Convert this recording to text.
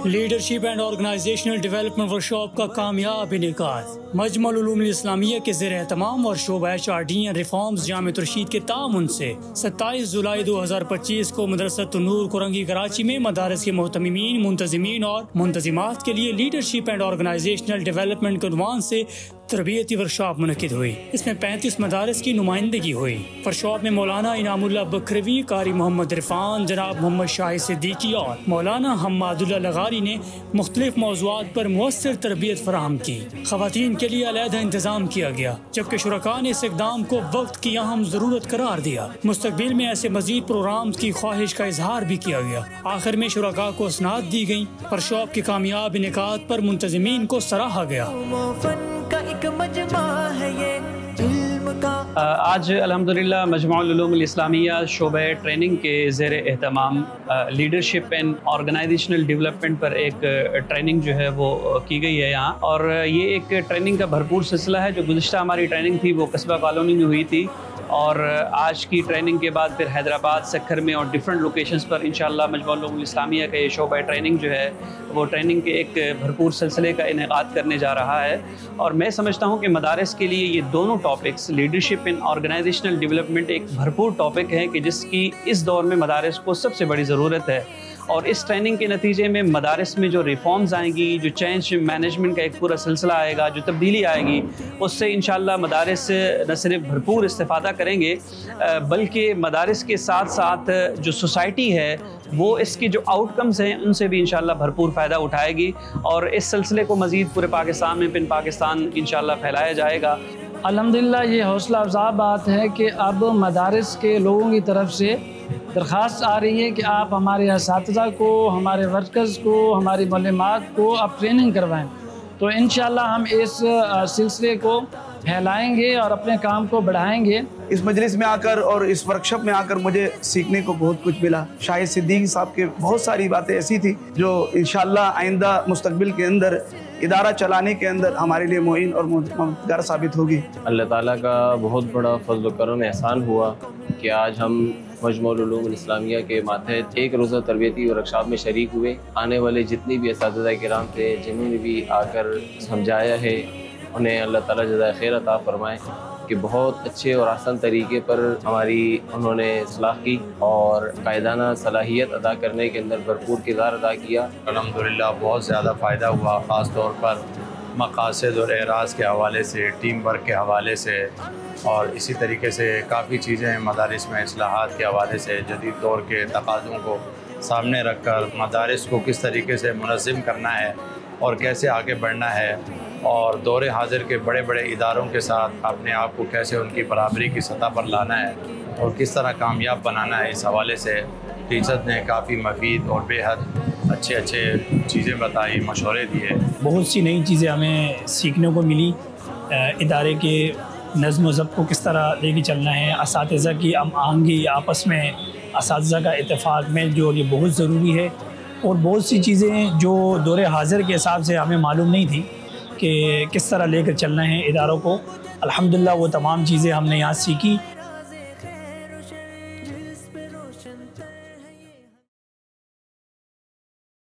Leadership and organisational development workshop کا کامیاب انعقاد مجمع العلوم الاسلامیہ کے زیر اہتمام اور شعبہ HRD اینڈ ریفارمز جامعۃ الرشید کے تعاون سے 27 جولائی 2025 کو مدرسۃ النور کورنگی کراچی میں مدارس کے محتممین، منتظمین اور منتظمات کے لیے لیڈرشپ اینڈ آرگنائزیشنل ڈیولپمنٹ کے عنوان سے تربیتی ورکشاپ منعقد ہوئی۔ اس میں 35 مدارس کی نمائندگی ہوئی۔ ورکشاپ میں مولانا انعام اللہ بکروی، قاری محمد عرفان، جناب محمد شاہد صدیقی اور مولانا حماد اللہ لغاری نے مختلف موضوعات پر مؤثر تربیت فراہم کی۔ خواتین کے لیے علیحدہ انتظام کیا گیا، جبکہ شرکاء نے اس اقدام کو وقت کی اہم ضرورت قرار دیا۔ مستقبل میں ایسے مزید پروگرامز کی خواہش کا اظہار بھی کیا گیا۔ آخر میں شرکاء کو اسناد دی گئیں۔ ورکشاپ کے کامیاب انعقاد پر منتظمین کو سراہا گیا۔ آج الحمدللہ مجمع العلوم الاسلامیہ شعبہ ٹریننگ کے زیر اہتمام لیڈرشپ اینڈ آرگنائزیشنل ڈیولپمنٹ پر ایک ٹریننگ جو ہے وہ کی گئی ہے یہاں، اور یہ ایک ٹریننگ کا بھرپور سلسلہ ہے۔ جو گزشتہ ہماری ٹریننگ تھی وہ قصبہ کالونی میں ہوئی تھی، اور آج کی ٹریننگ کے بعد پھر حیدرآباد، سکھر میں اور ڈیفرنٹ لوکیشنز پر انشاءاللہ مجمع العلوم الاسلامیہ کا یہ شعبہ ٹریننگ جو ہے وہ ٹریننگ کے ایک بھرپور سلسلے کا انعقاد کرنے جا رہا ہے۔ اور میں سمجھتا ہوں کہ مدارس کے لیے یہ دونوں topics, leadership and organisational development, ایک بھرپور ٹاپک ہے کہ جس کی اس دور میں مدارس کو سب سے بڑی ضرورت ہے۔ اور اس ٹریننگ کے نتیجے میں مدارس میں جو ریفارمز آئیں گی، جو چینج مینجمنٹ کا ایک پورا سلسلہ آئے گا، جو تبدیلی آئے گی، اس سے انشاءاللہ مدارس نہ صرف بھرپور استفادہ کریں گے بلکہ مدارس کے ساتھ ساتھ جو سوسائٹی ہے وہ اس کے جو آؤٹ کمز ہیں ان سے بھی انشاءاللہ بھرپور فائدہ اٹھائے گی، اور اس سلسلے کو مزید پورے پاکستان میں پن پاکستان انشاءاللہ پھیلایا جائے گا۔ الحمدللہ یہ حوصلہ افزا بات ہے کہ اب مدارس کے لوگوں کی طرف سے درخواست آ رہی ہے کہ آپ ہمارے اساتذہ کو، ہمارے ورکرز کو، ہماری معلمات کو آپ ٹریننگ کروائیں۔ تو انشاءاللہ ہم اس سلسلے کو پھیلائیں گے اور اپنے کام کو بڑھائیں گے۔ اس مجلس میں آ کر اور اس ورکشاپ میں آ کر مجھے سیکھنے کو بہت کچھ ملا۔ شاہد صدیقی صاحب کے بہت ساری باتیں ایسی تھی جو انشاءاللہ آئندہ مستقبل کے اندر ادارہ چلانے کے اندر ہمارے لیے معین اور مددگار ثابت ہوگی۔ اللہ تعالیٰ کا بہت بڑا فضل و کرم احسان ہوا کہ آج ہم مجمع العلوم الاسلامیہ کے ماتحت ایک روزہ تربیتی ورکشاپ میں شریک ہوئے۔ آنے والے جتنی بھی اساتذہ کرام تھے، جنہوں نے بھی آ کر سمجھایا ہے، انہیں اللہ تعالیٰ جزائے خیر عطا فرمائے کہ بہت اچھے اور آسان طریقے پر ہماری انہوں نے اصلاح کی اور قائدانہ صلاحیت ادا کرنے کے اندر بھرپور کردار ادا کیا۔ الحمدللہ بہت زیادہ فائدہ ہوا، خاص طور پر مقاصد اور اعراض کے حوالے سے، ٹیم ورک کے حوالے سے، اور اسی طریقے سے کافی چیزیں مدارس میں اصلاحات کے حوالے سے جدید دور کے تقاضوں کو سامنے رکھ کر مدارس کو کس طریقے سے منظم کرنا ہے اور کیسے آگے بڑھنا ہے، اور دور حاضر کے بڑے بڑے اداروں کے ساتھ اپنے آپ کو کیسے ان کی برابری کی سطح پر لانا ہے اور کس طرح کامیاب بنانا ہے، اس حوالے سے ٹیچرز نے کافی مفید اور بے حد اچھے چیزیں بتائی، مشورے دیے۔ بہت سی نئی چیزیں ہمیں سیکھنے کو ملی، ادارے کے نظم و ضبط کو کس طرح لے کے چلنا ہے، اساتذہ کی ہم آہنگی، آپس میں اساتذہ کا اتفاق میں جو یہ بہت ضروری ہے، اور بہت سی چیزیں جو دور حاضر کے حساب سے ہمیں معلوم نہیں تھی کہ کس طرح لے کر چلنا ہے اداروں کو۔ الحمدللہ وہ تمام چیزیں ہم نے یہاں سیکھی۔